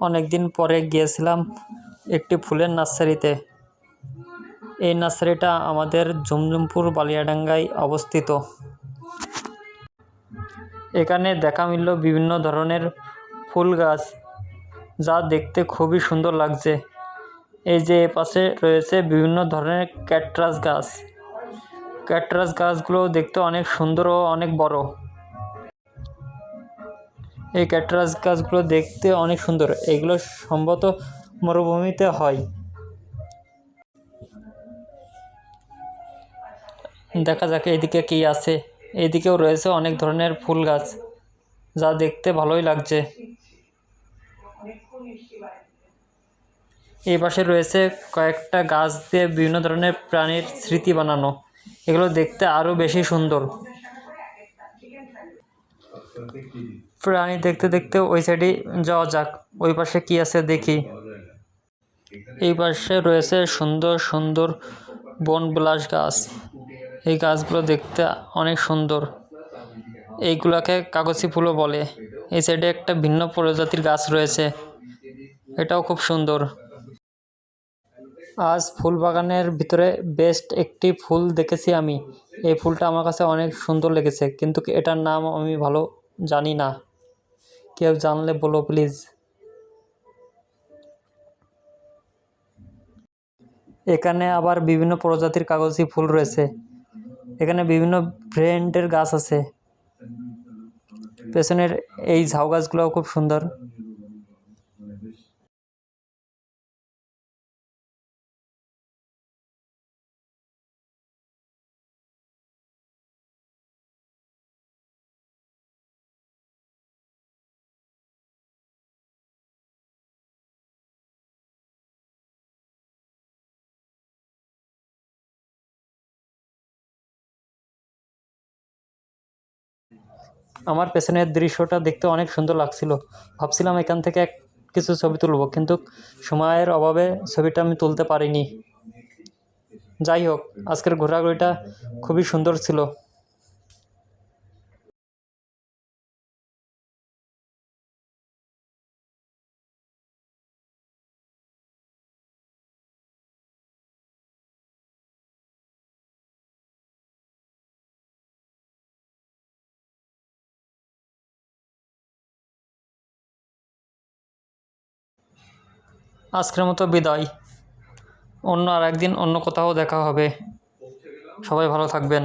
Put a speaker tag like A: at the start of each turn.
A: অনেক দিন পরে গিয়েছিলাম একটি ফুলের নার্সারিতে। এই নার্সারিটা আমাদের ঝুমঝুমপুর বালিয়াডাঙ্গায় অবস্থিত। এখানে দেখা মিলল বিভিন্ন ধরনের ফুল গাছ, যা দেখতে খুবই সুন্দর লাগছে। এই যে পাশে রয়েছে বিভিন্ন ধরনের ক্যাকটাস গাছ। ক্যাকটাস গাছগুলো দেখতে অনেক সুন্দর ও অনেক বড়। এই ক্যাকটাস গাছগুলো দেখতে অনেক সুন্দর। এগুলো সম্ভবত মরুভূমিতে হয়। দেখা যাক এদিকে কি আছে। এদিকেও রয়েছে অনেক ধরনের ফুল গাছ, যা দেখতে ভালোই লাগছে। এই পাশে রয়েছে কয়েকটা গাছ দিয়ে বিভিন্ন ধরনের প্রাণীর স্মৃতি বানানো। এগুলো দেখতে আরও বেশি সুন্দর। প্রাণী দেখতে দেখতে ওই সাইডে যাওয়া যাক, ওই পাশে কি আছে দেখি। এই পাশে রয়েছে সুন্দর সুন্দর বনবিলাস গাছ। এই গাছগুলো দেখতে অনেক সুন্দর। এইগুলাকে কাগজি ফুলও বলে। এই সাইডে একটা ভিন্ন প্রজাতির গাছ রয়েছে, এটাও খুব সুন্দর। আজ ফুল বাগানের ভিতরে বেস্ট একটি ফুল দেখেছি আমি। এই ফুলটা আমার কাছে অনেক সুন্দর লেগেছে, কিন্তু এটার নাম আমি ভালো জানি না। কেউ জানলে বলো প্লিজ। এখানে আবার বিভিন্ন প্রজাতির কাগজি ফুল রয়েছে। এখানে বিভিন্ন ব্র্যান্ডের গাছ আছে। পেছনের এই ঝাউ গাছগুলোও খুব সুন্দর। আমার পেছনের দৃশ্যটা দেখতে অনেক সুন্দর লাগছিল। ভাবছিলাম এখান থেকে কিছু ছবি তুলব, কিন্তু সময়ের অভাবে ছবিটা আমি তুলতে পারিনি। যাই হোক, আজকের ঘোরাঘুরিটা খুবই সুন্দর ছিল। আজকের মতো বিদায়। অন্য আর একদিন অন্য কোথাও দেখা হবে। সবাই ভালো থাকবেন।